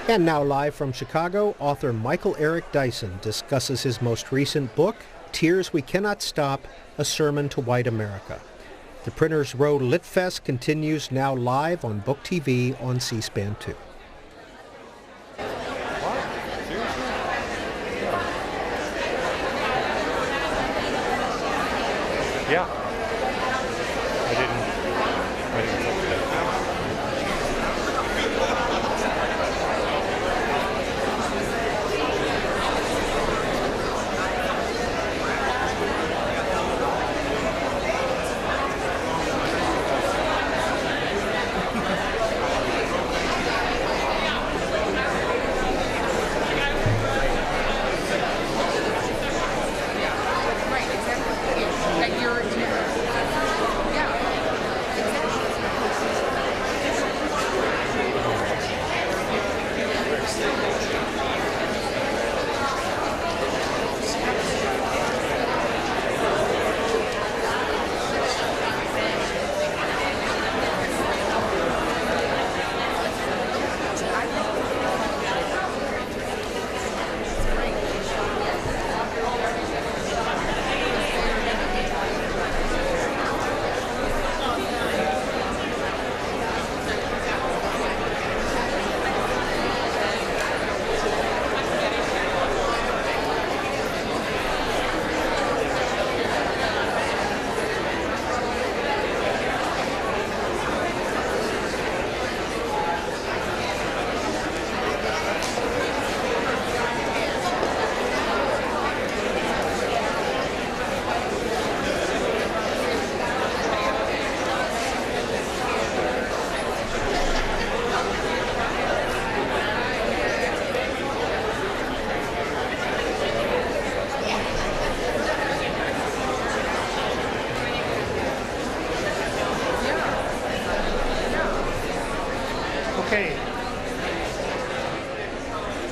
And now live from Chicago, author Michael Eric Dyson discusses his most recent book, Tears We Cannot Stop, A Sermon to White America. The Printers Row Lit Fest continues now live on Book TV on C-SPAN 2. Yeah. I didn't touch that.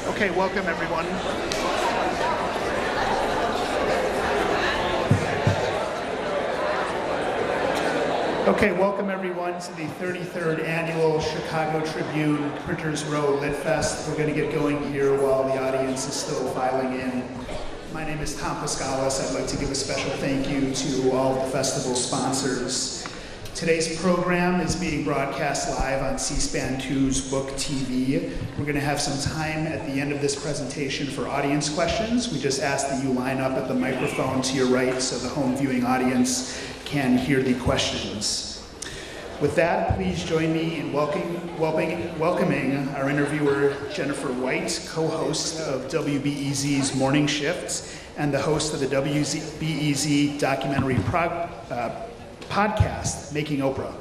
Okay, welcome everyone. Okay, welcome everyone to the 33rd Annual Chicago Tribune Printers Row Lit Fest. We're going to get going here while the audience is still filing in. My name is Tom Pascalis. I'd like to give a special thank you to all of the festival sponsors. Today's program is being broadcast live on C-SPAN 2's Book TV. We're going to have some time at the end of this presentation for audience questions. We just ask that you line up at the microphone to your right so the home viewing audience can hear the questions. With that, please join me in welcoming our interviewer, Jennifer White, co-host of WBEZ's Morning Shift and the host of the WBEZ documentary podcast, Making Oprah.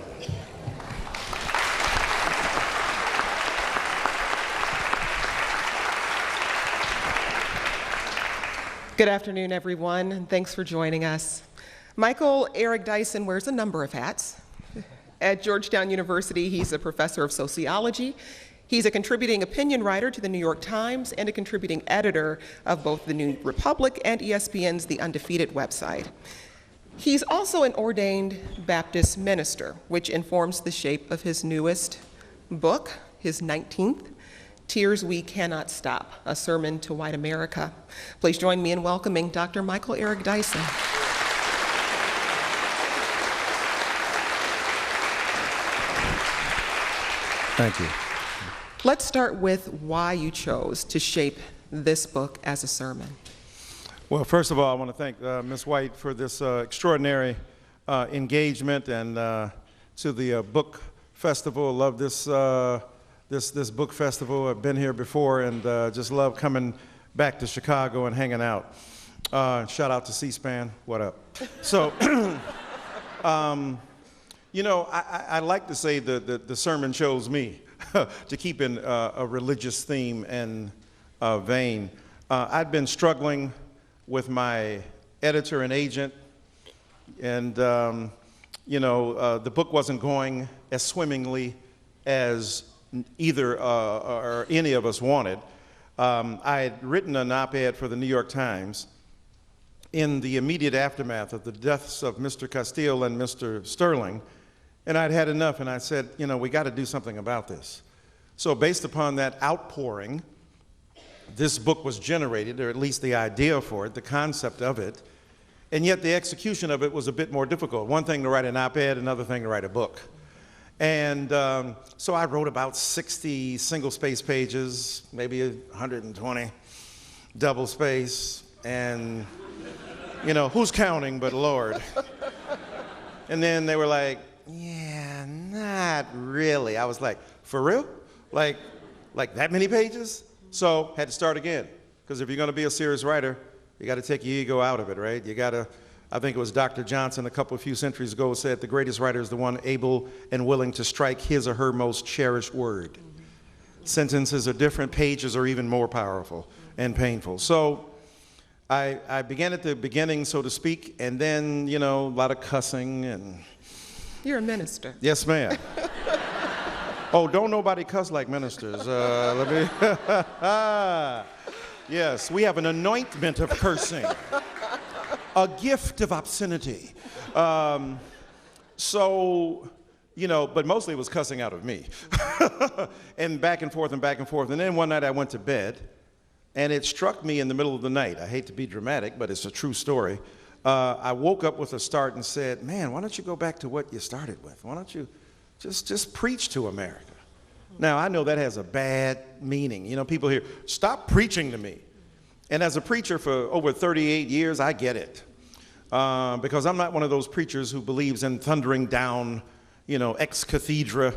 Good afternoon, everyone, and thanks for joining us. Michael Eric Dyson wears a number of hats. At Georgetown University, he's a professor of sociology. He's a contributing opinion writer to the New York Times and a contributing editor of both the New Republic and ESPN's The Undefeated website. He's also an ordained Baptist minister, which informs the shape of his newest book, his 19th, Tears We Cannot Stop, A Sermon to White America. Please join me in welcoming Dr. Michael Eric Dyson. Thank you. Let's start with why you chose to shape this book as a sermon. Well, first of all, I want to thank Ms. White for this extraordinary engagement, and to the book festival. Love this this book festival. I've been here before, and just love coming back to Chicago and hanging out. Shout out to C-SPAN. What up? So, you know, I like to say the sermon chose me to keep in a religious theme and vein. I'd been struggling with my editor and agent, and you know, the book wasn't going as swimmingly as either or any of us wanted. I had written an op-ed for the New York Times in the immediate aftermath of the deaths of Mr. Castile and Mr. Sterling, and I'd had enough, and I said, you know, we got to do something about this. So based upon that outpouring, this book was generated, or at least the idea for it, the concept of it, and yet the execution of it was a bit more difficult. One thing to write an op-ed, another thing to write a book. And so I wrote about 60 single-space pages, maybe 120 double-space, and, you know, who's counting but Lord? And then they were like, yeah, not really. I was like, for real? Like that many pages? So had to start again, because if you're going to be a serious writer, you got to take your ego out of it, right? You got to, I think it was Dr. Johnson a few centuries ago said the greatest writer is the one able and willing to strike his or her most cherished word. Sentences are different, pages are even more powerful and painful. So I began at the beginning, so to speak, and then, you know, a lot of cussing and... You're a minister. Yes, ma'am. Oh, don't nobody cuss like ministers. Let me... Yes, we have an anointment of cursing. A gift of obscenity. So, you know, but mostly it was cussing out of me. And back and forth and back and forth. And then one night I went to bed, and it struck me in the middle of the night. I hate to be dramatic, but it's a true story. I woke up with a start and said, man, why don't you go back to what you started with? Why don't you just preach to America? Now, I know that has a bad meaning. You know, people hear, stop preaching to me. And as a preacher for over 38 years, I get it. Because I'm not one of those preachers who believes in thundering down, you know, ex cathedra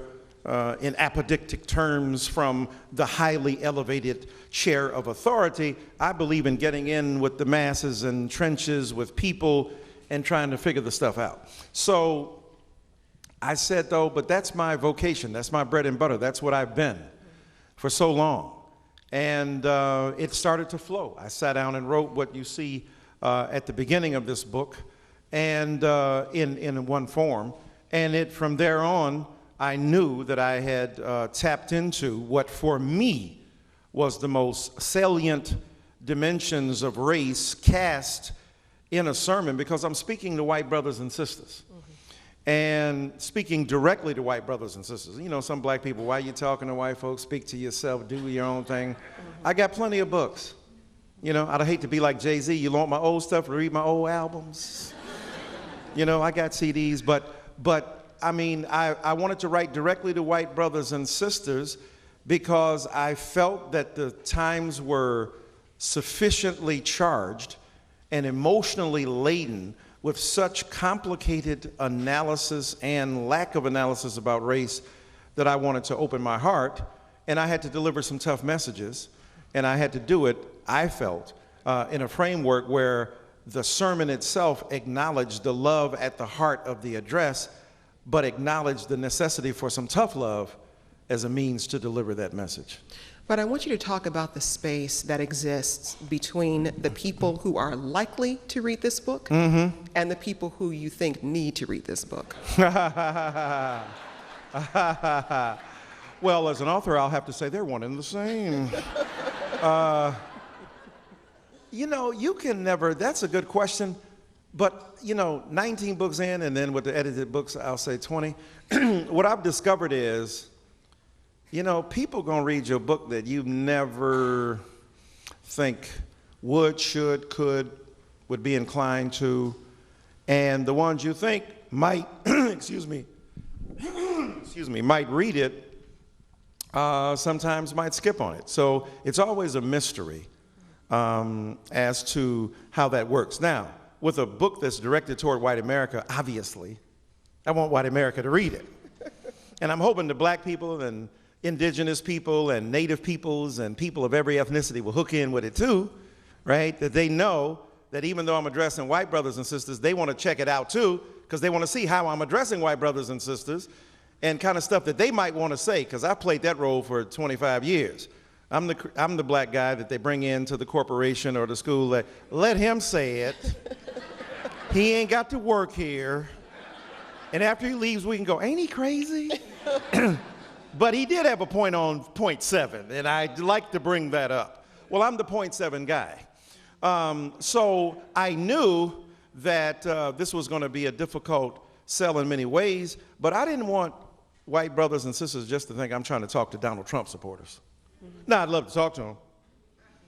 in apodictic terms from the highly elevated chair of authority. I believe in getting in with the masses and trenches with people and trying to figure the stuff out. So I said, though, but that's my vocation. That's my bread and butter. That's what I've been for so long. And it started to flow. I sat down and wrote what you see at the beginning of this book, and in one form. And from there on, I knew that I had tapped into what for me was the most salient dimensions of race cast in a sermon, because I'm speaking to white brothers and sisters. And speaking directly to white brothers and sisters. You know, some black people, why are you talking to white folks? Speak to yourself, do your own thing. I got plenty of books. You know, I'd hate to be like Jay-Z. You want my old stuff, read my old albums. You know, I got CDs, but I mean, I wanted to write directly to white brothers and sisters because I felt that the times were sufficiently charged and emotionally laden with such complicated analysis and lack of analysis about race that I wanted to open my heart, and I had to deliver some tough messages, and I had to do it, I felt, in a framework where the sermon itself acknowledged the love at the heart of the address, but acknowledged the necessity for some tough love as a means to deliver that message. But I want you to talk about the space that exists between the people who are likely to read this book and the people who you think need to read this book. Well, as an author, I'll have to say they're one and the same. You know, you can never, that's a good question, but, you know, 19 books in, and then with the edited books, I'll say 20. What I've discovered is, you know, people gonna read your book that you never think would, should, could, would be inclined to, and the ones you think might, excuse me, might read it, sometimes might skip on it. So it's always a mystery as to how that works. Now, with a book that's directed toward white America, obviously, I want white America to read it. And I'm hoping the black people and indigenous people and native peoples and people of every ethnicity will hook in with it too, right? That they know that even though I'm addressing white brothers and sisters, they want to check it out too, because they want to see how I'm addressing white brothers and sisters and kind of stuff that they might want to say, because I played that role for 25 years. I'm the black guy that they bring into the corporation or the school that, let him say it. He ain't got to work here. And after he leaves, we can go, ain't he crazy? But he did have a point on .7, and I'd like to bring that up. Well, I'm the .7 guy. So I knew that this was going to be a difficult sell in many ways, but I didn't want white brothers and sisters just to think I'm trying to talk to Donald Trump supporters. Now, I'd love to talk to them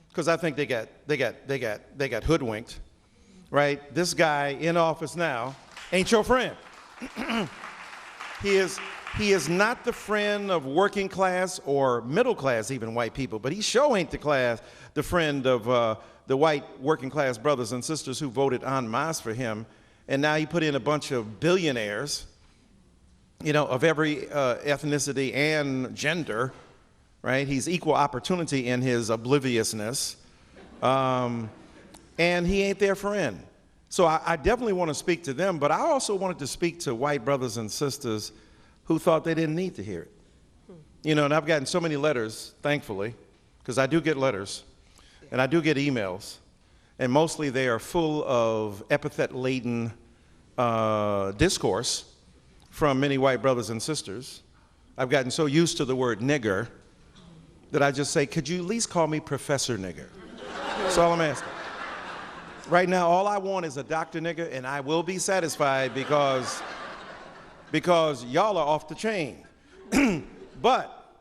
because I think they got hoodwinked, right? This guy in office now ain't your friend. He is not the friend of working class or middle class even white people, but he sure ain't the friend of the white working class brothers and sisters who voted en masse for him. And now he put in a bunch of billionaires, you know, of every ethnicity and gender, right? He's equal opportunity in his obliviousness, and he ain't their friend. So I definitely want to speak to them, but I also wanted to speak to white brothers and sisters who thought they didn't need to hear it. You know, and I've gotten so many letters, thankfully, because I do get letters, and I do get emails, and mostly they are full of epithet-laden discourse from many white brothers and sisters. I've gotten so used to the word nigger that I just say, could you at least call me Professor Nigger? That's all I'm asking. Right now, all I want is a Dr. Nigger, and I will be satisfied because y'all are off the chain. But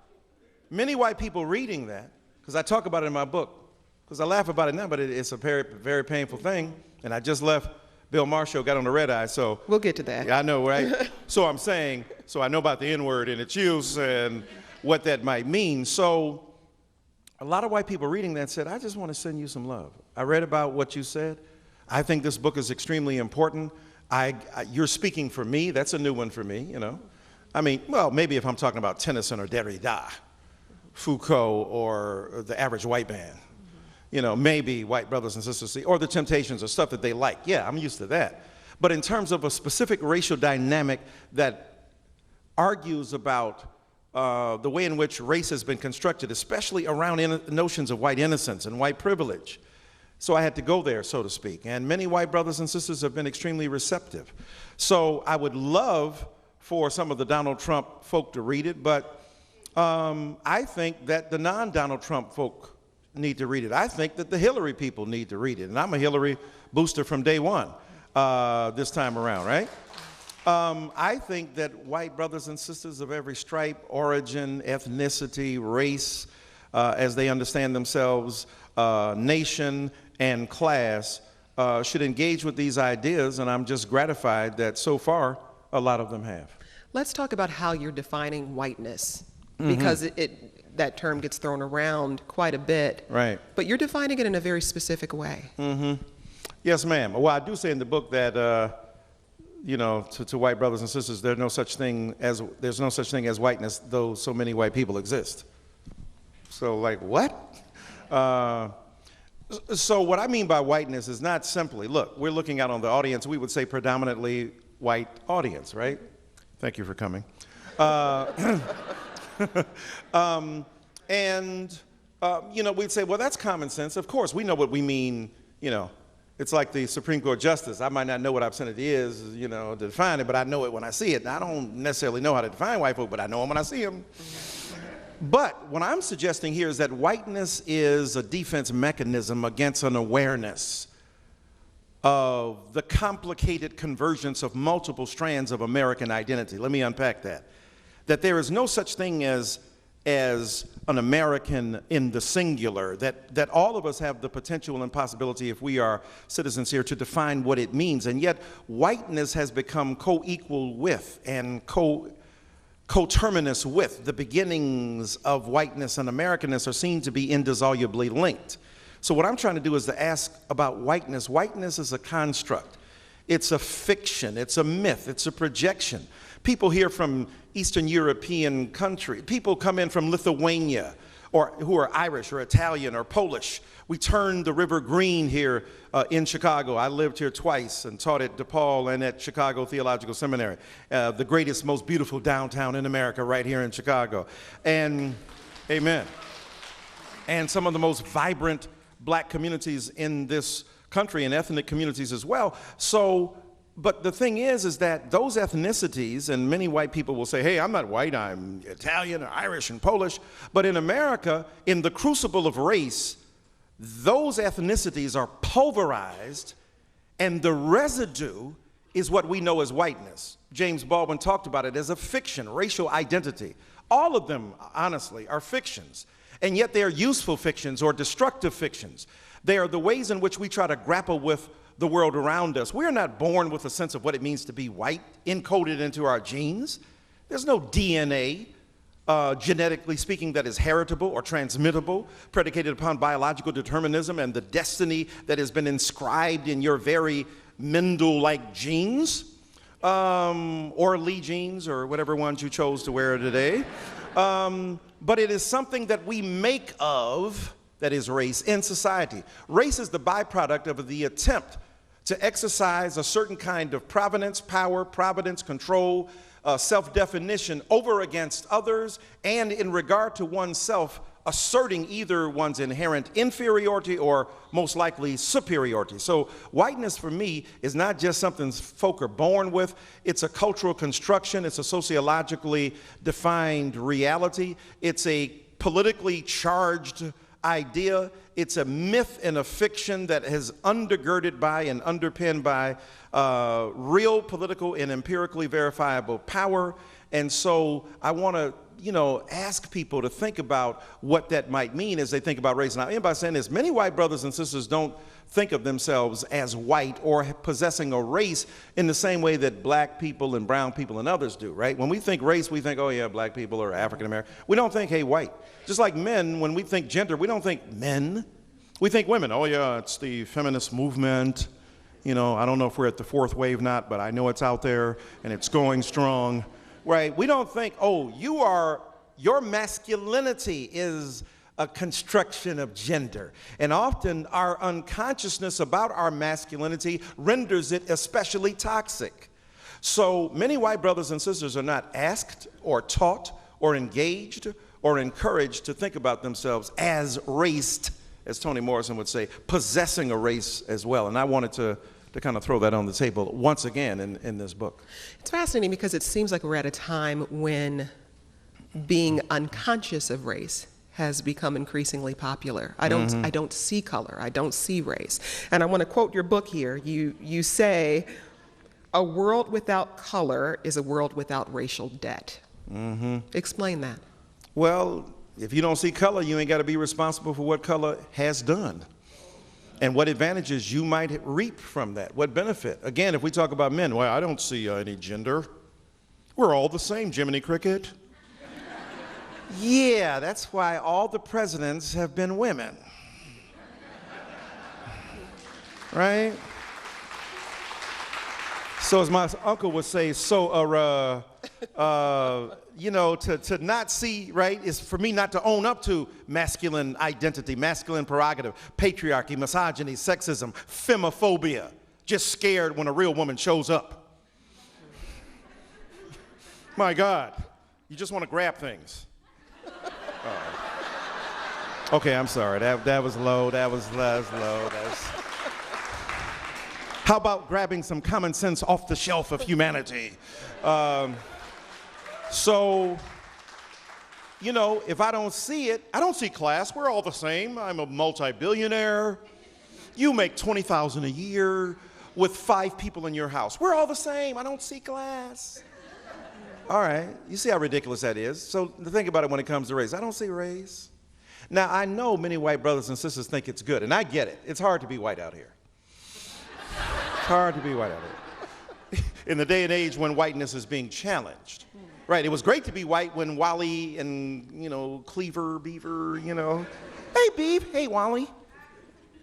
many white people reading that, because I talk about it in my book, because I laugh about it now, but it's a very, very painful thing, and I just left Bill Maher show, got on the red eye, so. We'll get to that. Yeah, I know, right? So I'm saying, so I know about the N-word and its use and what that might mean. So a lot of white people reading that said, I just want to send you some love. I read about what you said. I think this book is extremely important. You're speaking for me. That's a new one for me, you know. I mean, well, maybe if I'm talking about Tennyson or Derrida, Foucault or the average white man, you know, maybe white brothers and sisters see, or the Temptations or stuff that they like. Yeah, I'm used to that. But in terms of a specific racial dynamic that argues about the way in which race has been constructed, especially around notions of white innocence and white privilege. So I had to go there, so to speak. And many white brothers and sisters have been extremely receptive. So I would love for some of the Donald Trump folk to read it, but I think that the non-Donald Trump folk need to read it. I think that the Hillary people need to read it. And I'm a Hillary booster from day one this time around, right? I think that white brothers and sisters of every stripe, origin, ethnicity, race, as they understand themselves, nation, and class, should engage with these ideas, and I'm just gratified that so far a lot of them have. Let's talk about how you're defining whiteness, because that term gets thrown around quite a bit. Right. But you're defining it in a very specific way. Yes, ma'am. Well, I do say in the book that you know, to white brothers and sisters, there's no such thing as whiteness, though so many white people exist. So, like, what? So what I mean by whiteness is not simply, look, we're looking out on the audience, we would say predominantly white audience, right? Thank you for coming. You know, we'd say, well, that's common sense. Of course, we know what we mean, you know. It's like the Supreme Court justice. I might not know what obscenity is, you know, to define it, but I know it when I see it. And I don't necessarily know how to define white folk, but I know them when I see them. But what I'm suggesting here is that whiteness is a defense mechanism against an awareness of the complicated convergence of multiple strands of American identity. Let me unpack that. That there is no such thing as an American in the singular, that all of us have the potential and possibility, if we are citizens here, to define what it means. And yet whiteness has become co-equal with and coterminous with the beginnings of whiteness and Americanness are seen to be indissolubly linked. So what I'm trying to do is to ask about whiteness. Whiteness is a construct. It's a fiction. It's a myth. It's a projection. People here from Eastern European countries, people come in from Lithuania, or who are Irish or Italian or Polish. We turned the river green here in Chicago. I lived here twice and taught at DePaul and at Chicago Theological Seminary, the greatest, most beautiful downtown in America, right here in Chicago. And amen. And some of the most vibrant black communities in this country, and ethnic communities as well. So, but the thing is that those ethnicities, and many white people will say, hey, I'm not white, I'm Italian or Irish and Polish. But in America, in the crucible of race, those ethnicities are pulverized, and the residue is what we know as whiteness. James Baldwin talked about it as a fiction, racial identity. All of them, honestly, are fictions, and yet they are useful fictions or destructive fictions. They are the ways in which we try to grapple with the world around us. We are not born with a sense of what it means to be white encoded into our genes. There's no DNA, genetically speaking, that is heritable or transmittable, predicated upon biological determinism and the destiny that has been inscribed in your very Mendel-like genes, or Lee genes, or whatever ones you chose to wear today. But it is something that we make of, that is race, in society. Race is the byproduct of the attempt to exercise a certain kind of provenance, power, providence, control, self-definition over against others, and in regard to oneself, asserting either one's inherent inferiority or most likely superiority. So whiteness for me is not just something folk are born with. It's a cultural construction. It's a sociologically defined reality. It's a politically charged idea. It's a myth and a fiction that is undergirded by and underpinned by real political and empirically verifiable power. And so I want to, ask people to think about what that might mean as they think about race. Now, anybody saying this, many white brothers and sisters don't think of themselves as white or possessing a race in the same way that black people and brown people and others do, right? When we think race, we think, oh yeah, black people or African American. We don't think, hey, white. Just like men, when we think gender, we don't think men. We think women. Oh yeah, it's the feminist movement. I don't know if we're at the fourth wave not, but I know it's out there and it's going strong, right? We don't think, oh, your masculinity is a construction of gender. And often our unconsciousness about our masculinity renders it especially toxic. So many white brothers and sisters are not asked or taught or engaged or encouraged to think about themselves as raced, as Toni Morrison would say, possessing a race as well. And I wanted to kind of throw that on the table once again in this book. It's fascinating because it seems like we're at a time when being unconscious of race has become increasingly popular. I don't see color, I don't see race. And I want to quote your book here. You say, a world without color is a world without racial debt. Explain that. Well, if you don't see color, you ain't got to be responsible for what color has done and what advantages you might reap from that, what benefit. Again, if we talk about men, well, I don't see any gender. We're all the same, Jiminy Cricket. Yeah, that's why all the presidents have been women. Right? So as my uncle would say, to not see, right, is for me not to own up to masculine identity, masculine prerogative, patriarchy, misogyny, sexism, femophobia, just scared when a real woman shows up. My God, you just want to grab things. Okay, I'm sorry, that was low, that was low. How about grabbing some common sense off the shelf of humanity? So, if I don't see it, I don't see class. We're all the same. I'm a multi-billionaire. You make $20,000 a year with 5 people in your house. We're all the same. I don't see class. All right, you see how ridiculous that is. So think about it when it comes to race. I don't see race. Now, I know many white brothers and sisters think it's good, and I get it. It's hard to be white out here. It's hard to be white out here. In the day and age when whiteness is being challenged. Right, it was great to be white when Wally and, Cleaver, Beaver, Hey, Beav, hey, Wally.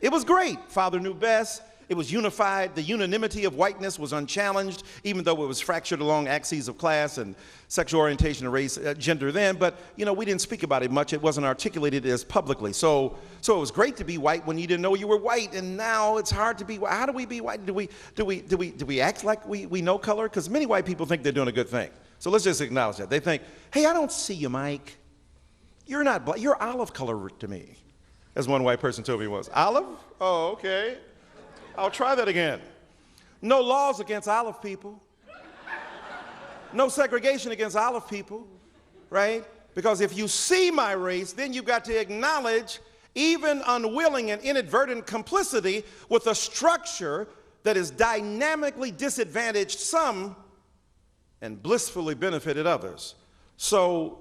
It was great. Father knew best. It was unified. The unanimity of whiteness was unchallenged, even though it was fractured along axes of class and sexual orientation and race, gender then. But, we didn't speak about it much. It wasn't articulated as publicly. So it was great to be white when you didn't know you were white. And now it's hard to be white. How do we be white? Do we act like we know color? Because many white people think they're doing a good thing. So let's just acknowledge that. They think, hey, I don't see you, Mike. You're not black. You're olive color to me. As one white person told me once. Olive? Oh, okay. I'll try that again. No laws against olive people. No segregation against olive people, right? Because if you see my race, then you've got to acknowledge even unwilling and inadvertent complicity with a structure that has dynamically disadvantaged some and blissfully benefited others. So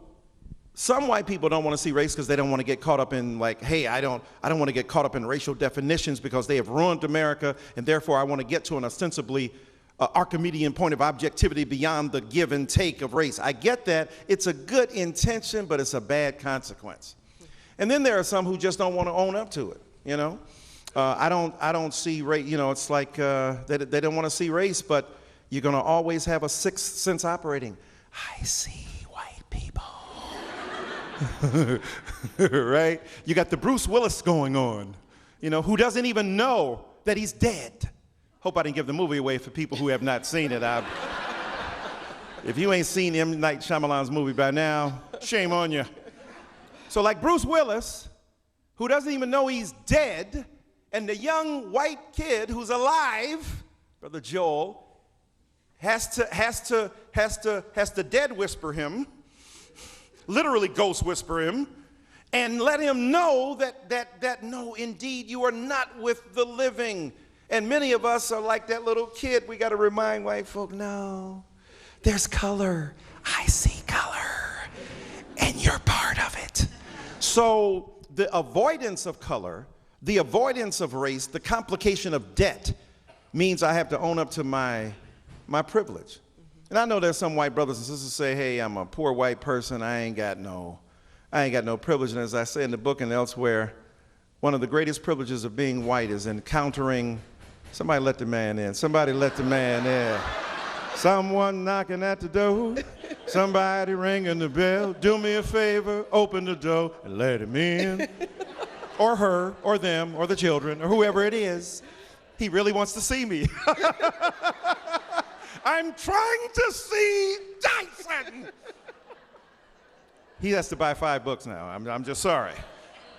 some white people don't want to see race because they don't want to get caught up in like, hey, I don't want to get caught up in racial definitions because they have ruined America, and therefore I want to get to an ostensibly Archimedean point of objectivity beyond the give and take of race. I get that. It's a good intention, but it's a bad consequence. And then there are some who just don't want to own up to it, you know? I don't see race, you know, it's like they don't want to see race, but you're going to always have a sixth sense operating. I see white people. Right? You got the Bruce Willis going on, you know, who doesn't even know that he's dead. Hope I didn't give the movie away for people who have not seen it. If you ain't seen M. Night Shyamalan's movie by now, shame on you. So like Bruce Willis, who doesn't even know he's dead, and the young white kid who's alive, Brother Joel, has to dead whisper him, literally ghost whisper him, and let him know that no, indeed, you are not with the living. And many of us are like that little kid. We got to remind white folk, no, there's color. I see color, and you're part of it. So the avoidance of color, the avoidance of race, the complication of debt means I have to own up to my privilege. And I know there's some white brothers and sisters say, hey, I'm a poor white person. I ain't got no privilege. And as I say in the book and elsewhere, one of the greatest privileges of being white is encountering. Somebody let the man in. Somebody let the man in. Someone knocking at the door. Somebody ringing the bell. Do me a favor, open the door and let him in. Or her, or them, or the children, or whoever it is. He really wants to see me. I'm trying to see Dyson. He has to buy 5 books now. I'm just sorry.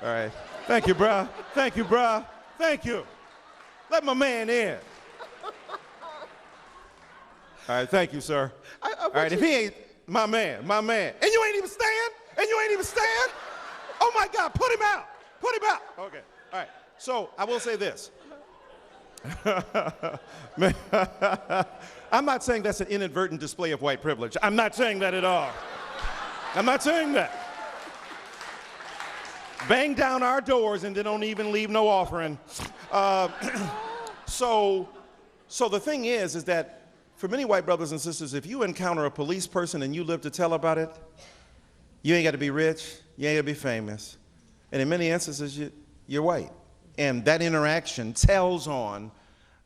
All right. Thank you, bruh. Thank you, bruh. Thank you. Let my man in. All right, thank you, sir. All right, if he ain't my man. And you ain't even stand? Oh my God, put him out. Okay, all right. So I will say this. I'm not saying that's an inadvertent display of white privilege. I'm not saying that at all. I'm not saying that. Bang down our doors and they don't even leave no offering. So the thing is that for many white brothers and sisters, if you encounter a police person and you live to tell about it, you ain't got to be rich, you ain't got to be famous. And in many instances, you're white. And that interaction tells on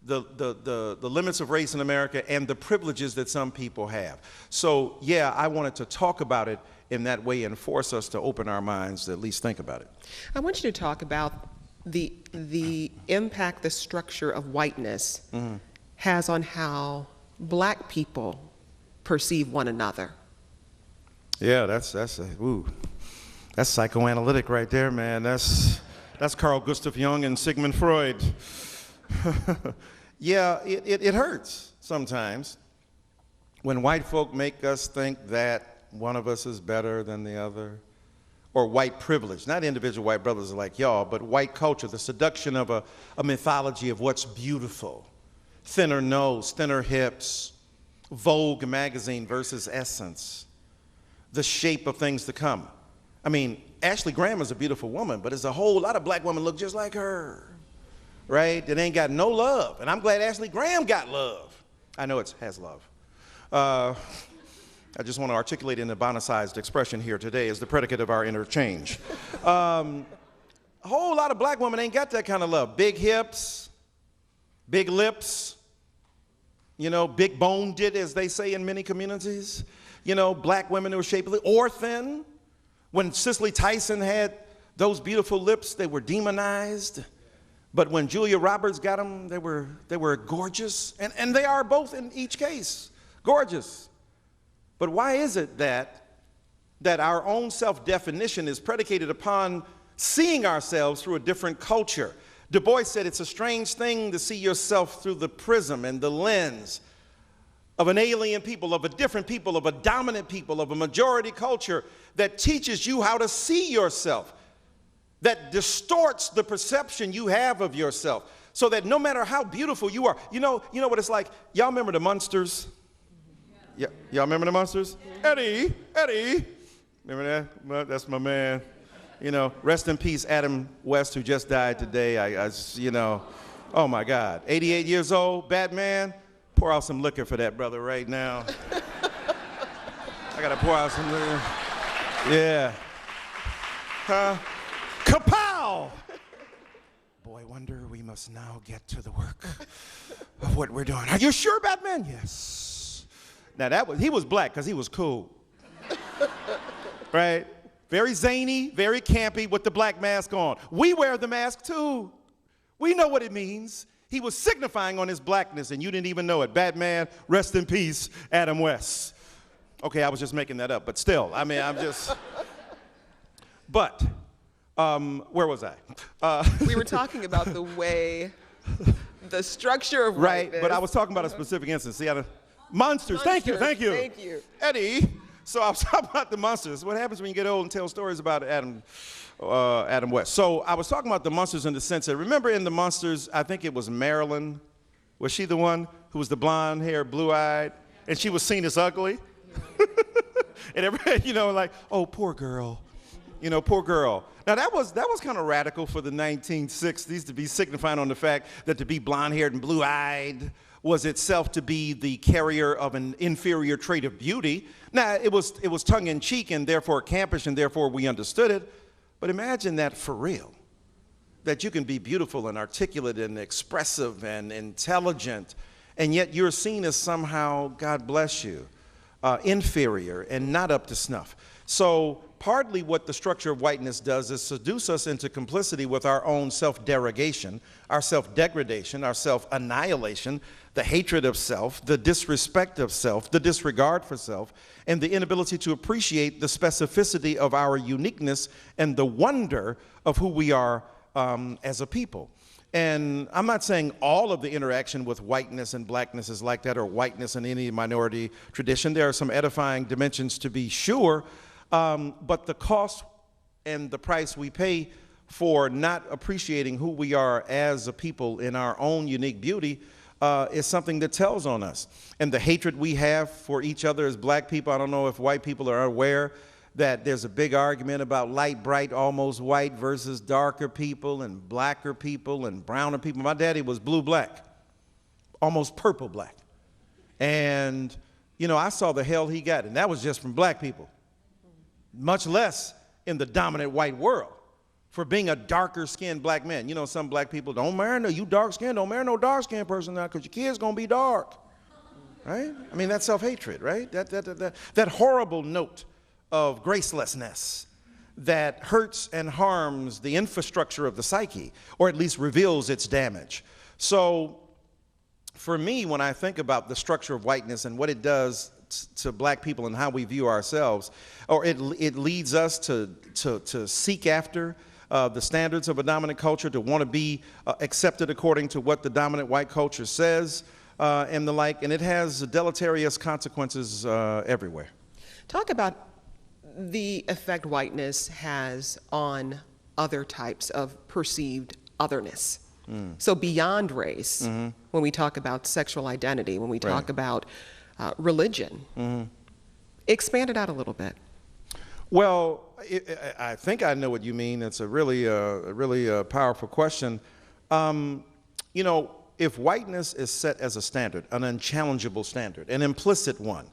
the limits of race in America and the privileges that some people have. So yeah, I wanted to talk about it in that way and force us to open our minds to at least think about it. I want you to talk about the impact the structure of whiteness has on how black people perceive one another. Yeah, that's psychoanalytic right there, man. That's Carl Gustav Jung and Sigmund Freud. Yeah, it hurts sometimes when white folk make us think that one of us is better than the other, or white privilege, not individual white brothers like y'all, but white culture, the seduction of a mythology of what's beautiful, thinner nose, thinner hips, Vogue magazine versus Essence, the shape of things to come. I mean, Ashley Graham is a beautiful woman, but there's a whole lot of black women look just like her, right? That ain't got no love, and I'm glad Ashley Graham got love. I know it has love. I just want to articulate in a bonicized expression here today as the predicate of our interchange. A whole lot of black women ain't got that kind of love. Big hips, big lips, you know, big boned, as they say in many communities. You know, black women who were shapely or thin. When Cicely Tyson had those beautiful lips, they were demonized. But when Julia Roberts got them, they were gorgeous. And they are both in each case, gorgeous. But why is it that our own self-definition is predicated upon seeing ourselves through a different culture? Du Bois said it's a strange thing to see yourself through the prism and the lens of an alien people, of a different people, of a dominant people, of a majority culture that teaches you how to see yourself, that distorts the perception you have of yourself. So that no matter how beautiful you are, you know what it's like? Y'all remember the Munsters? Yeah, y'all remember the Munsters? Eddie. Remember that? Well, that's my man. You know, rest in peace, Adam West, who just died today. Oh my God, 88 years old, Batman. Pour out some liquor for that brother right now. I gotta pour out some liquor. Yeah. Kapow! Boy wonder, we must now get to the work of what we're doing. Are you sure, Batman? Yes. Now he was black because he was cool. Right? Very zany, very campy with the black mask on. We wear the mask too. We know what it means. He was signifying on his blackness and you didn't even know it. Batman, rest in peace, Adam West. Okay, I was just making that up, but still, I mean, I'm just. But, where was I? We were talking about the structure of right, whiteness. but I was talking about a specific instance. See, monsters. Thank you. Eddie, so I was talking about the monsters. What happens when you get old and tell stories about Adam West? So I was talking about the monsters in the sense that, remember in the monsters, I think it was Marilyn. Was she the one who was the blonde hair, blue-eyed, and she was seen as ugly? And everybody, like, oh, poor girl. Poor girl. Now, that was kind of radical for the 1960s to be signifying on the fact that to be blonde-haired and blue-eyed was itself to be the carrier of an inferior trait of beauty. Now, it was tongue-in-cheek and therefore campish and therefore we understood it. But imagine that for real, that you can be beautiful and articulate and expressive and intelligent, and yet you're seen as somehow, God bless you, inferior and not up to snuff. So partly what the structure of whiteness does is seduce us into complicity with our own self-derogation, our self-degradation, our self-annihilation, the hatred of self, the disrespect of self, the disregard for self, and the inability to appreciate the specificity of our uniqueness and the wonder of who we are as a people. And I'm not saying all of the interaction with whiteness and blackness is like that, or whiteness in any minority tradition. There are some edifying dimensions to be sure, but the cost and the price we pay for not appreciating who we are as a people in our own unique beauty is something that tells on us. And the hatred we have for each other as black people, I don't know if white people are aware that there's a big argument about light, bright, almost white versus darker people and blacker people and browner people. My daddy was blue-black, almost purple-black. And, I saw the hell he got, and that was just from black people, much less in the dominant white world for being a darker-skinned black man. Some black people, don't marry you dark-skinned, don't marry no dark-skinned person now because your kid's going to be dark, right? I mean, that's self-hatred, right? That horrible note of gracelessness that hurts and harms the infrastructure of the psyche, or at least reveals its damage. So for me, when I think about the structure of whiteness and what it does to black people and how we view ourselves, or it leads us to seek after the standards of a dominant culture, to want to be accepted according to what the dominant white culture says, and the like, and it has deleterious consequences everywhere. Talk about the effect whiteness has on other types of perceived otherness. So beyond race, when we talk about sexual identity, when we talk about religion, expand it out a little bit. Well, I think I know what you mean. It's a really powerful question. If whiteness is set as a standard, an unchallengeable standard, an implicit one,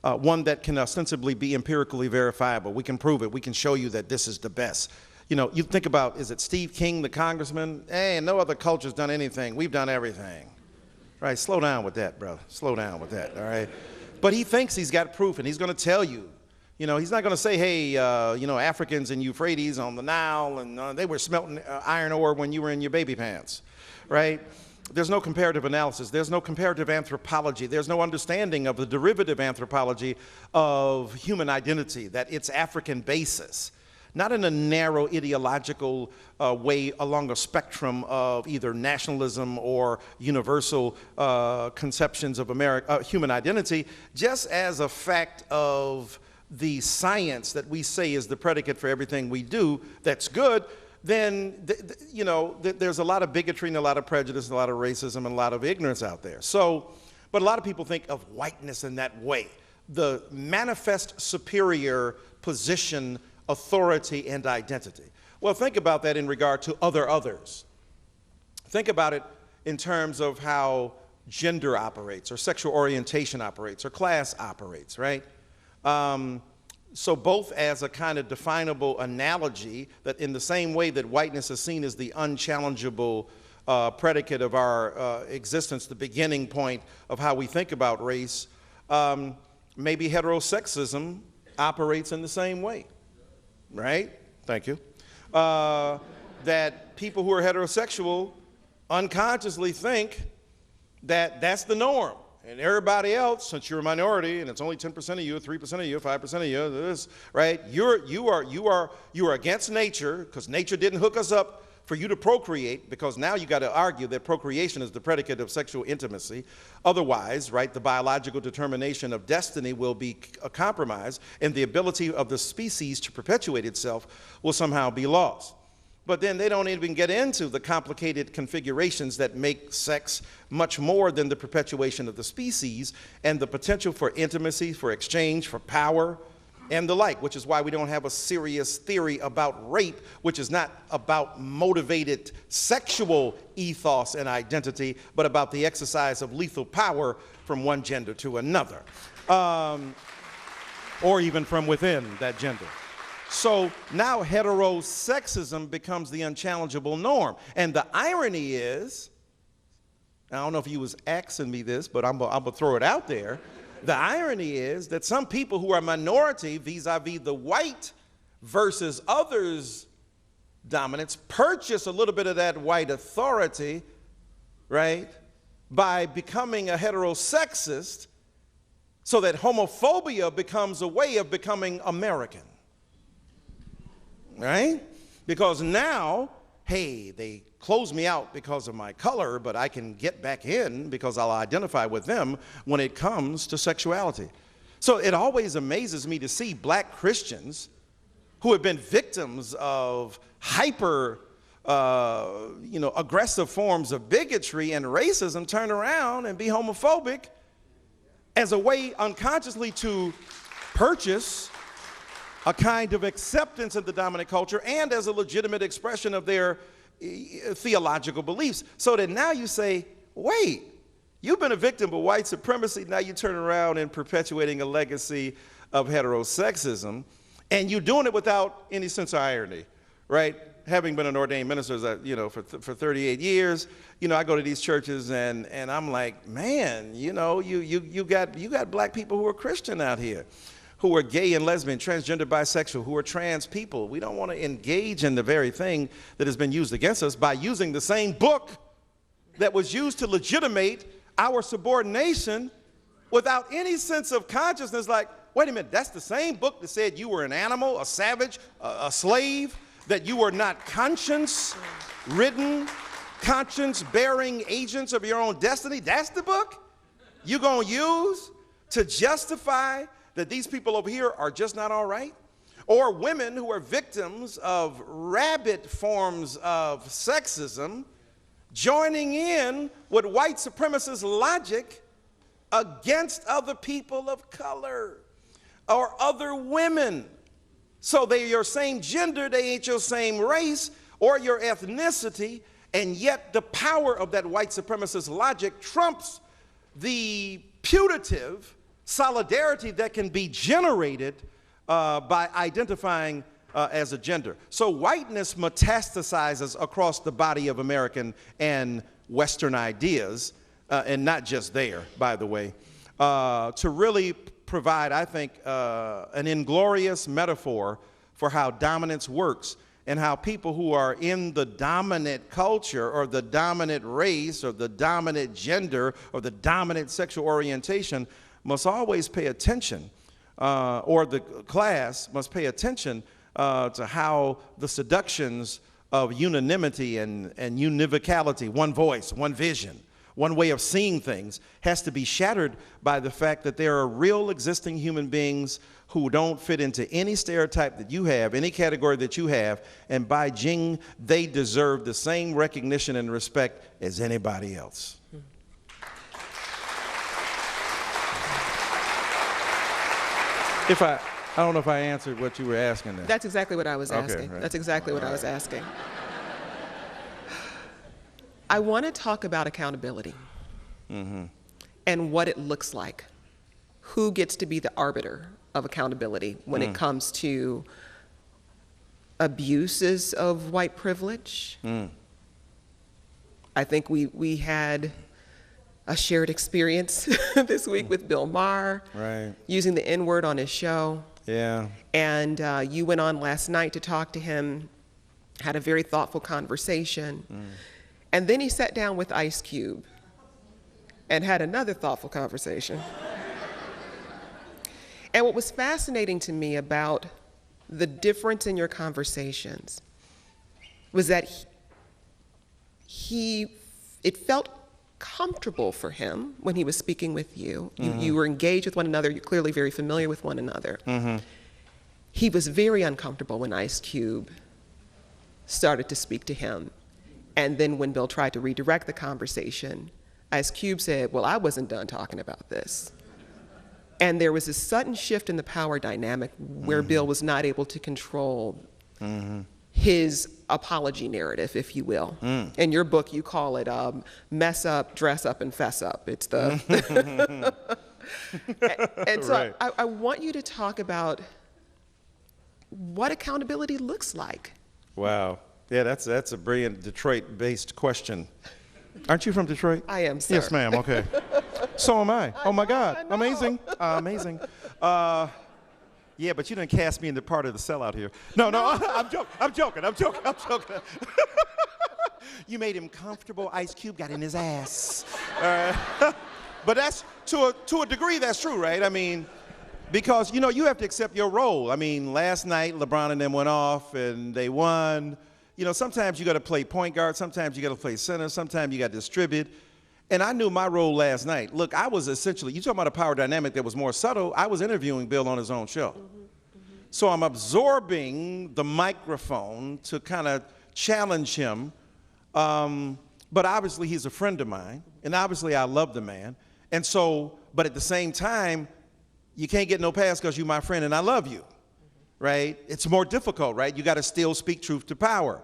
one that can ostensibly be empirically verifiable. We can prove it. We can show you that this is the best. You think about, is it Steve King, the congressman? Hey, no other culture's done anything. We've done everything. Right, slow down with that, brother. Slow down with that, all right? But he thinks he's got proof, and he's going to tell you. He's not going to say, hey, Africans in Euphrates on the Nile, and they were smelting iron ore when you were in your baby pants, right? There's no comparative analysis. There's no comparative anthropology. There's no understanding of the derivative anthropology of human identity, that its African basis, not in a narrow ideological way along a spectrum of either nationalism or universal conceptions of human identity, just as a fact of the science that we say is the predicate for everything we do that's good. then there's a lot of bigotry and a lot of prejudice and a lot of racism and a lot of ignorance out there. So, but a lot of people think of whiteness in that way, the manifest superior position, authority, and identity. Well, think about that in regard to others. Think about it in terms of how gender operates, or sexual orientation operates, or class operates, right? So both as a kind of definable analogy, that in the same way that whiteness is seen as the unchallengeable predicate of our existence, the beginning point of how we think about race, maybe heterosexism operates in the same way, right? Thank you. That people who are heterosexual unconsciously think that that's the norm. And everybody else, since you're a minority, and it's only 10% of you, 3% of you, 5% of you, this, right? You are against nature, because nature didn't hook us up for you to procreate, because now you got to argue that procreation is the predicate of sexual intimacy. Otherwise, right, the biological determination of destiny will be compromised, and the ability of the species to perpetuate itself will somehow be lost. But then they don't even get into the complicated configurations that make sex much more than the perpetuation of the species and the potential for intimacy, for exchange, for power, and the like, which is why we don't have a serious theory about rape, which is not about motivated sexual ethos and identity, but about the exercise of lethal power from one gender to another, or even from within that gender. So now heterosexism becomes the unchallengeable norm. And the irony is, I don't know if you was asking me this, but I'm gonna throw it out there. The irony is that some people who are minority vis-a-vis the white versus others dominance purchase a little bit of that white authority, right, by becoming a heterosexist, so that homophobia becomes a way of becoming American. Right? Because now, hey, they close me out because of my color, but I can get back in because I'll identify with them when it comes to sexuality. So it always amazes me to see black Christians who have been victims of hyper, aggressive forms of bigotry and racism turn around and be homophobic as a way unconsciously to purchase a kind of acceptance of the dominant culture and as a legitimate expression of their theological beliefs. So that now you say, wait, you've been a victim of white supremacy, now you turn around and perpetuating a legacy of heterosexism, and you're doing it without any sense of irony, right? Having been an ordained minister, for 38 years, I go to these churches and I'm like, man, you got black people who are Christian out here, who are gay and lesbian, transgender, bisexual, who are trans people. We don't want to engage in the very thing that has been used against us by using the same book that was used to legitimate our subordination without any sense of consciousness. Like, wait a minute, that's the same book that said you were an animal, a savage, a slave, that you were not conscience-ridden, conscience-bearing agents of your own destiny. That's the book you're going to use to justify that these people over here are just not all right? Or women who are victims of rabid forms of sexism joining in with white supremacist logic against other people of color or other women. So they're your same gender, they ain't your same race or your ethnicity, and yet the power of that white supremacist logic trumps the putative solidarity that can be generated by identifying as a gender. So whiteness metastasizes across the body of American and Western ideas, and not just there, by the way, to really provide, I think, an inglorious metaphor for how dominance works and how people who are in the dominant culture or the dominant race or the dominant gender or the dominant sexual orientation must always pay attention, or the class must pay attention to how the seductions of unanimity and univocality, one voice, one vision, one way of seeing things, has to be shattered by the fact that there are real existing human beings who don't fit into any stereotype that you have, any category that you have, and by jing, they deserve the same recognition and respect as anybody else. I don't know if I answered what you were asking there. That's exactly what I was asking. Okay, right. That's exactly what I was asking. I want to talk about accountability and what it looks like. Who gets to be the arbiter of accountability when it comes to abuses of white privilege? I think we had a shared experience this week with Bill Maher, Right. using the N-word on his show. Yeah. And you went on last night to talk to him, had a very thoughtful conversation. And then he sat down with Ice Cube and had another thoughtful conversation. And what was fascinating to me about the difference in your conversations was that it felt comfortable for him when he was speaking with you. You were engaged with one another. You're clearly very familiar with one another. He was very uncomfortable when Ice Cube started to speak to him. And then when Bill tried to redirect the conversation, Ice Cube said, well, I wasn't done talking about this. And there was this sudden shift in the power dynamic where Bill was not able to control his apology narrative, if you will. In your book, you call it mess up, dress up, and fess up. It's the and so Right. I want you to talk about what accountability looks like. Wow. Yeah, that's a brilliant Detroit-based question. Aren't you from Detroit? I am, sir. Yes, ma'am. Okay. So am I. Oh my God. I know. Amazing. Amazing. Yeah, but you didn't cast me into part of the sellout here. No, I'm joking. You made him comfortable. Ice Cube got in his ass. But that's to a degree that's true, right? I mean, because you have to accept your role. I mean, last night LeBron and them went off and they won. Sometimes you got to play point guard, sometimes you got to play center, sometimes you got to distribute. And I knew my role last night. Look, I was essentially, you talking about a power dynamic that was more subtle, I was interviewing Bill on his own show. So I'm absorbing the microphone to kind of challenge him. But obviously he's a friend of mine, and obviously I love the man. And so, but at the same time, you can't get no pass because you're my friend and I love you, right? It's more difficult, right? You got to still speak truth to power,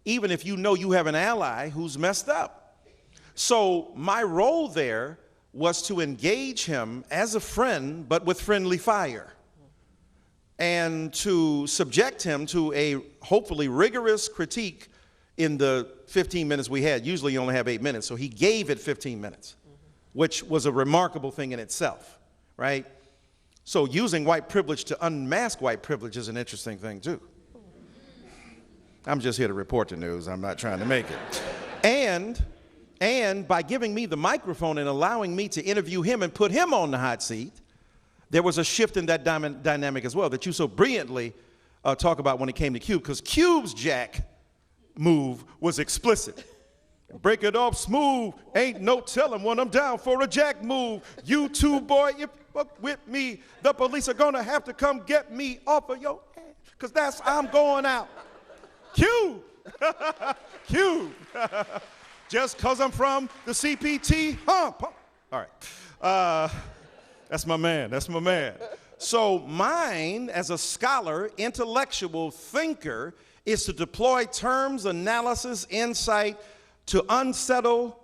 even if you know you have an ally who's messed up. So my role there was to engage him as a friend, but with friendly fire, and to subject him to a hopefully rigorous critique in the 15 minutes we had. Usually you only have 8 minutes, so he gave it 15 minutes, which was a remarkable thing in itself, right? So using white privilege to unmask white privilege is an interesting thing too. I'm just here to report the news. I'm not trying to make it. And by giving me the microphone and allowing me to interview him and put him on the hot seat, there was a shift in that dynamic as well that you so brilliantly talk about when it came to Cube, because Cube's jack move was explicit. Break it off smooth, ain't no telling when I'm down for a jack move. You too, boy, if you fuck with me, the police are gonna have to come get me off of your ass, because I'm going out. Cube, Cube. Just because I'm from the CPT, All right. That's my man. So mine, as a scholar, intellectual thinker, is to deploy terms, analysis, insight to unsettle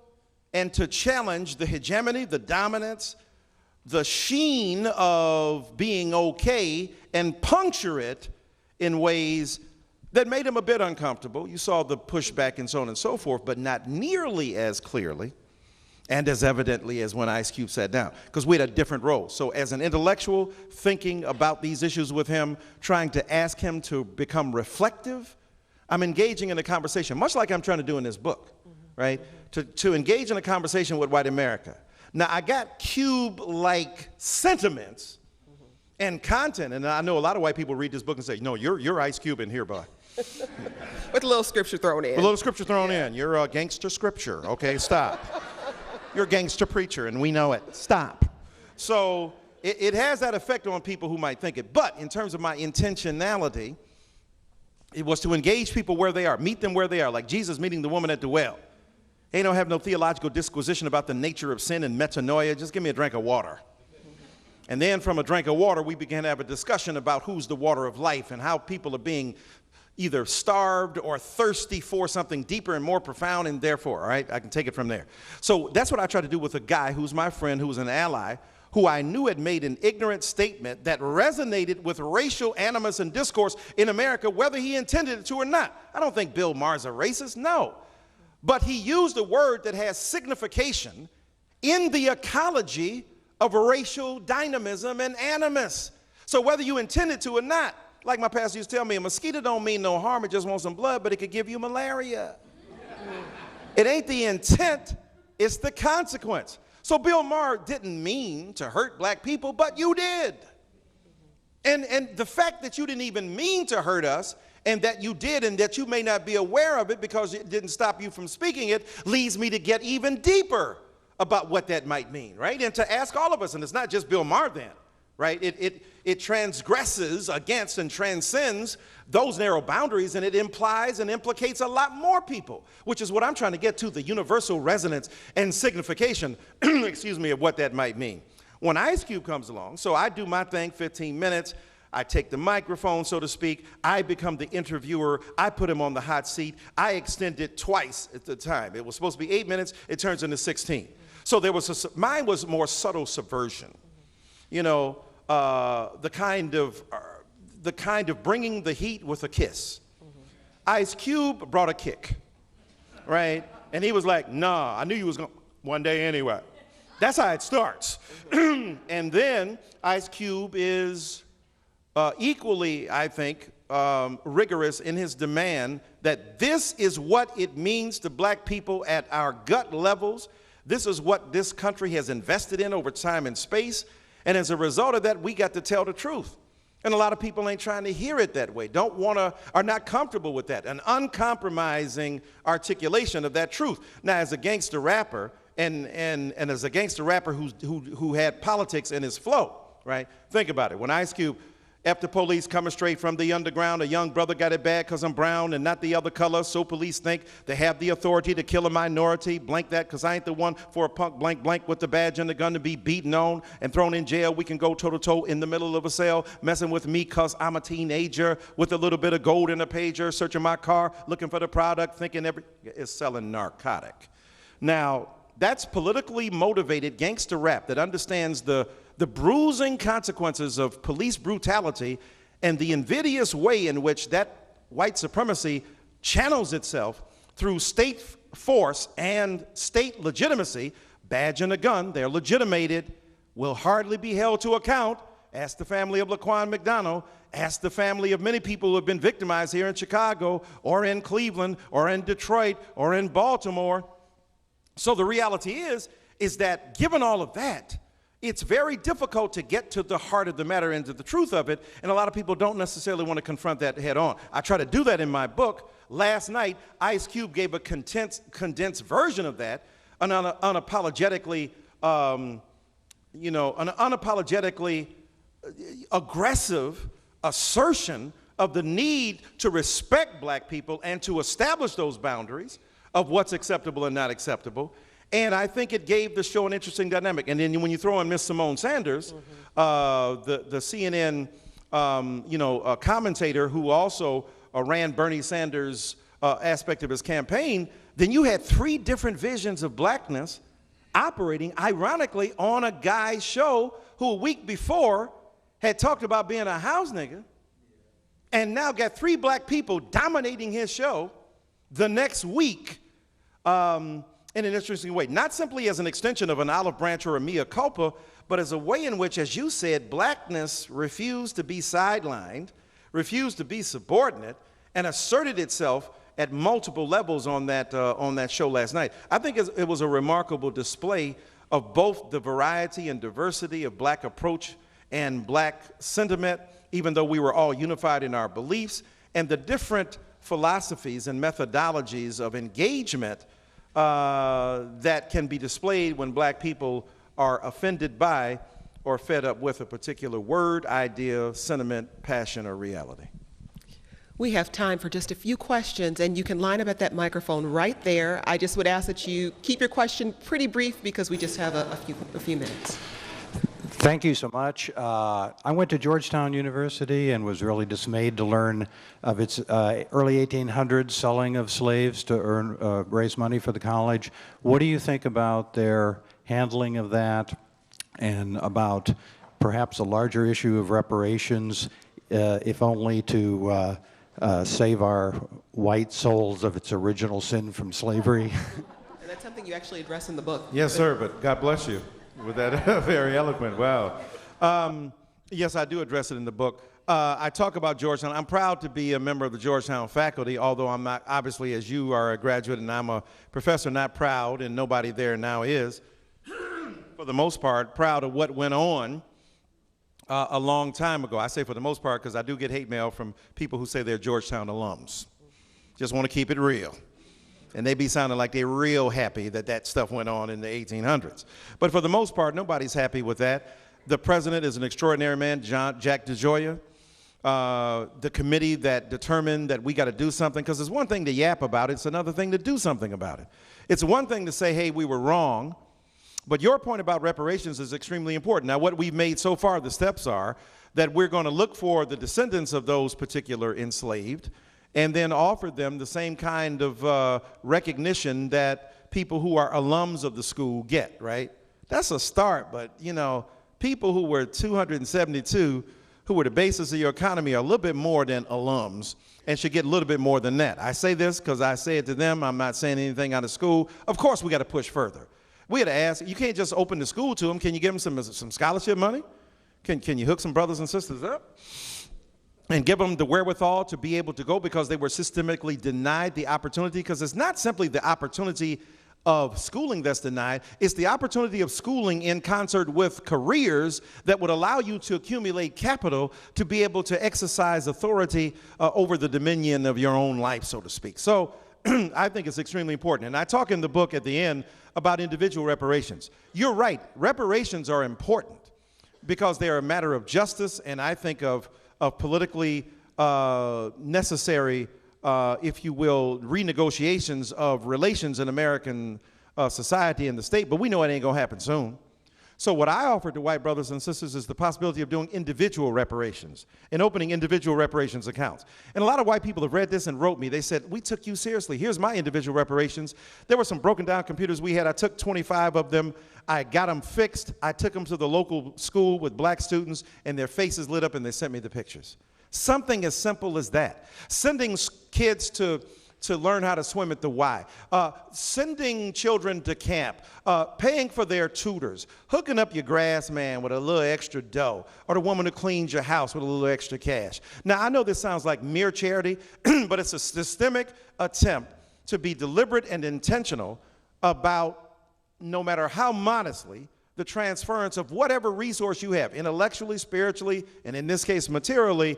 and to challenge the hegemony, the dominance, the sheen of being okay, and puncture it in ways that made him a bit uncomfortable. You saw the pushback and so on and so forth, but not nearly as clearly and as evidently as when Ice Cube sat down, because we had a different role. So as an intellectual, thinking about these issues with him, trying to ask him to become reflective, I'm engaging in a conversation, much like I'm trying to do in this book, right? To engage in a conversation with white America. Now, I got Cube-like sentiments and content, and I know a lot of white people read this book and say, no, you're Ice Cube in here, boy. With a little scripture thrown in. A little scripture thrown in. You're a gangster scripture. Okay, stop. You're a gangster preacher, and we know it. Stop. So it has that effect on people who might think it. But in terms of my intentionality, it was to engage people where they are, meet them where they are, like Jesus meeting the woman at the well. They don't have no theological disquisition about the nature of sin and metanoia. Just give me a drink of water. And then from a drink of water, we began to have a discussion about who's the water of life and how people are being either starved or thirsty for something deeper and more profound, and therefore, all right, I can take it from there. So that's what I try to do with a guy who's my friend, who's an ally, who I knew had made an ignorant statement that resonated with racial animus and discourse in America, whether he intended it to or not. I don't think Bill Maher's a racist, no. But he used a word that has signification in the ecology of racial dynamism and animus. So whether you intended to or not, like my pastor used to tell me, a mosquito don't mean no harm, it just wants some blood, but it could give you malaria. It ain't the intent, it's the consequence. So Bill Maher didn't mean to hurt black people, but you did. And the fact that you didn't even mean to hurt us, and that you did, and that you may not be aware of it because it didn't stop you from speaking it, leads me to get even deeper about what that might mean, right? And to ask all of us, and it's not just Bill Maher then, right? It transgresses against and transcends those narrow boundaries, and it implies and implicates a lot more people, which is what I'm trying to get to, the universal resonance and signification, excuse me, of what that might mean. When Ice Cube comes along, so I do my thing, 15 minutes, I take the microphone, so to speak, I become the interviewer, I put him on the hot seat, I extend it twice at the time. It was supposed to be 8 minutes, it turns into 16. So there was mine was more subtle subversion. You know, the kind of bringing the heat with a kiss. Ice Cube brought a kick, right? And he was like, nah, I knew you was going one day anyway. That's how it starts. And then Ice Cube is equally, I think, rigorous in his demand that this is what it means to black people at our gut levels. This is what this country has invested in over time and space. And as a result of that, we got to tell the truth. And a lot of people ain't trying to hear it that way, don't want to, are not comfortable with that, an uncompromising articulation of that truth. Now, as a gangster rapper, and as a gangster rapper who had politics in his flow, right? Think about it. When Ice Cube, after police coming straight from the underground, a young brother got it bad because I'm brown and not the other color, so police think they have the authority to kill a minority, blank that, because I ain't the one for a punk blank blank with the badge and the gun to be beaten on and thrown in jail. We can go toe-to-toe in the middle of a cell, messing with me because I'm a teenager with a little bit of gold in a pager, searching my car, looking for the product, thinking it's selling narcotic. Now, that's politically motivated gangster rap that understands the bruising consequences of police brutality and the invidious way in which that white supremacy channels itself through state force and state legitimacy. Badge and a gun, they're legitimated, will hardly be held to account. Ask the family of Laquan McDonald, ask the family of many people who have been victimized here in Chicago or in Cleveland or in Detroit or in Baltimore. So the reality is that given all of that, it's very difficult to get to the heart of the matter and to the truth of it, and a lot of people don't necessarily want to confront that head on. I try to do that in my book. Last night, Ice Cube gave a condensed version of that, an unapologetically, an unapologetically aggressive assertion of the need to respect black people and to establish those boundaries of what's acceptable and not acceptable. And I think it gave the show an interesting dynamic. And then when you throw in Miss Simone Sanders, the CNN, commentator who also ran Bernie Sanders' aspect of his campaign, then you had three different visions of blackness operating, ironically, on a guy's show who a week before had talked about being a house nigga, and now got three black people dominating his show the next week. In an interesting way, not simply as an extension of an olive branch or a mea culpa, but as a way in which, as you said, blackness refused to be sidelined, refused to be subordinate, and asserted itself at multiple levels on that show last night. I think it was a remarkable display of both the variety and diversity of black approach and black sentiment, even though we were all unified in our beliefs, and the different philosophies and methodologies of engagement that can be displayed when black people are offended by or fed up with a particular word, idea, sentiment, passion, or reality. We have time for just a few questions, and you can line up at that microphone right there. I just would ask that you keep your question pretty brief because we just have a few minutes. Thank you so much. I went to Georgetown University and was really dismayed to learn of its early 1800s selling of slaves to raise money for the college. What do you think about their handling of that and about perhaps a larger issue of reparations, if only to save our white souls of its original sin from slavery? And that's something you actually address in the book. Yes, sir, but God bless you with that. Very eloquent. Wow. Yes, I do address it in the book. I talk about Georgetown. I'm proud to be a member of the Georgetown faculty, although I'm not, obviously, as you are a graduate and I'm a professor, not proud, and nobody there now is, for the most part, proud of what went on a long time ago. I say for the most part because I do get hate mail from people who say they're Georgetown alums. Just want to keep it real. And they be sounding like they're real happy that that stuff went on in the 1800s. But for the most part, nobody's happy with that. The president is an extraordinary man, Jack DeGioia. The committee that determined that we got to do something, because it's one thing to yap about it, it's another thing to do something about it. It's one thing to say, hey, we were wrong, but your point about reparations is extremely important. Now, what we've made so far, the steps are that we're going to look for the descendants of those particular enslaved and then offer them the same kind of recognition that people who are alums of the school get, right? That's a start, but, you know, people who were 272, who were the basis of your economy, are a little bit more than alums and should get a little bit more than that. I say this because I say it to them. I'm not saying anything out of school. Of course, we got to push further. We had to ask, you can't just open the school to them. Can you give them some scholarship money? Can you hook some brothers and sisters up and give them the wherewithal to be able to go because they were systemically denied the opportunity? Because it's not simply the opportunity of schooling that's denied, it's the opportunity of schooling in concert with careers that would allow you to accumulate capital to be able to exercise authority over the dominion of your own life, so to speak. So I think it's extremely important. And I talk in the book at the end about individual reparations. You're right, reparations are important because they are a matter of justice and I think of politically necessary, if you will, renegotiations of relations in American society and the state, but we know it ain't gonna happen soon. So what I offer to white brothers and sisters is the possibility of doing individual reparations and opening individual reparations accounts. And a lot of white people have read this and wrote me. They said, we took you seriously. Here's my individual reparations. There were some broken down computers we had. I took 25 of them. I got them fixed. I took them to the local school with black students and their faces lit up and they sent me the pictures. Something as simple as that. Sending kids to learn how to swim at the Y, sending children to camp, paying for their tutors, hooking up your grass man with a little extra dough, or the woman who cleans your house with a little extra cash. Now, I know this sounds like mere charity, but it's a systemic attempt to be deliberate and intentional about, no matter how modestly, the transference of whatever resource you have, intellectually, spiritually, and in this case, materially,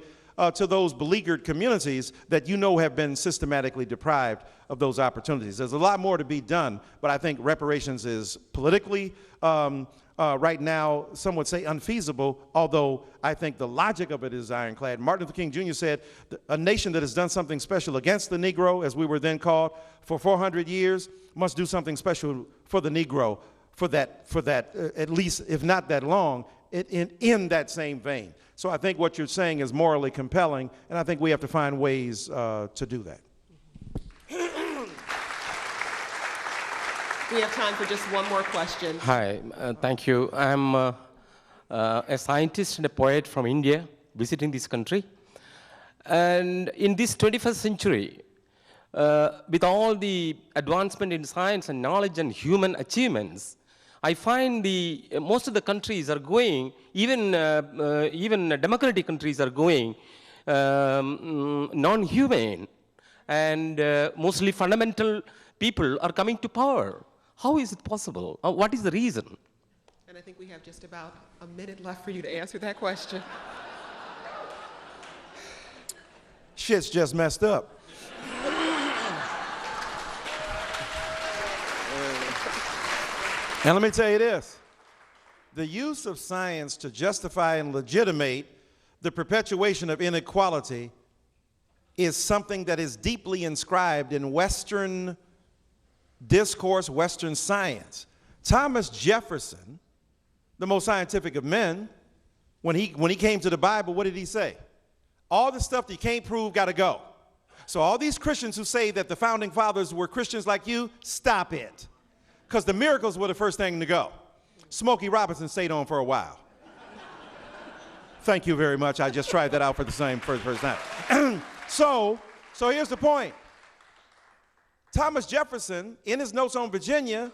to those beleaguered communities that you know have been systematically deprived of those opportunities. There's a lot more to be done, but I think reparations is politically, right now, some would say unfeasible, although I think the logic of it is ironclad. Martin Luther King Jr. said, a nation that has done something special against the Negro, as we were then called, for 400 years, must do something special for the Negro for that at least, if not that long, in that same vein. So I think what you're saying is morally compelling, and I think we have to find ways to do that. We have time for just one more question. Hi, thank you. I'm a scientist and a poet from India visiting this country. And in this 21st century, with all the advancement in science and knowledge and human achievements, I find most of the countries are going, even democratic countries are going non-humane, and mostly fundamental people are coming to power. How is it possible? What is the reason? And I think we have just about a minute left for you to answer that question. Shit's just messed up. And let me tell you this. The use of science to justify and legitimate the perpetuation of inequality is something that is deeply inscribed in Western discourse, Western science. Thomas Jefferson, the most scientific of men, when he came to the Bible, what did he say? All the stuff that you can't prove got to go. So all these Christians who say that the founding fathers were Christians like you, stop it. Because the miracles were the first thing to go. Smokey Robinson stayed on for a while. Thank you very much. I just tried that out for the first time. So here's the point. Thomas Jefferson, in his notes on Virginia,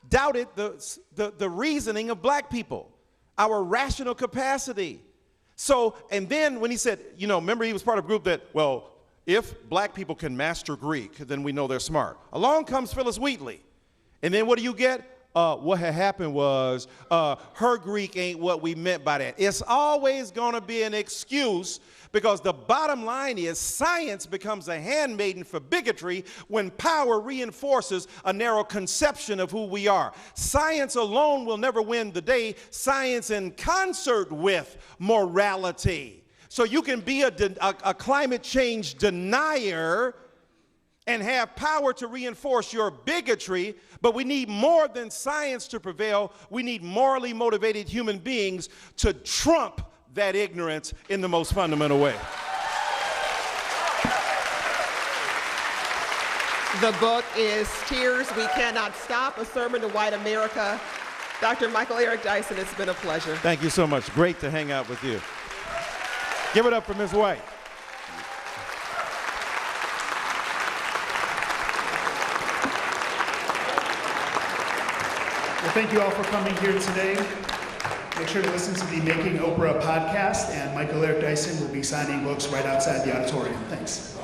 doubted the reasoning of black people, our rational capacity. So, and then when he said, remember he was part of a group that, well, if black people can master Greek, then we know they're smart. Along comes Phyllis Wheatley. And then what do you get? What had happened was her Greek ain't what we meant by that. It's always going to be an excuse, because the bottom line is science becomes a handmaiden for bigotry when power reinforces a narrow conception of who we are. Science alone will never win the day. Science in concert with morality. So you can be a climate change denier and have power to reinforce your bigotry, but we need more than science to prevail. We need morally motivated human beings to trump that ignorance in the most fundamental way. The book is Tears We Cannot Stop, A Sermon to White America. Dr. Michael Eric Dyson, it's been a pleasure. Thank you so much. Great to hang out with you. Give it up for Ms. White. Well, thank you all for coming here today. Make sure to listen to the Making Oprah podcast, and Michael Eric Dyson will be signing books right outside the auditorium. Thanks.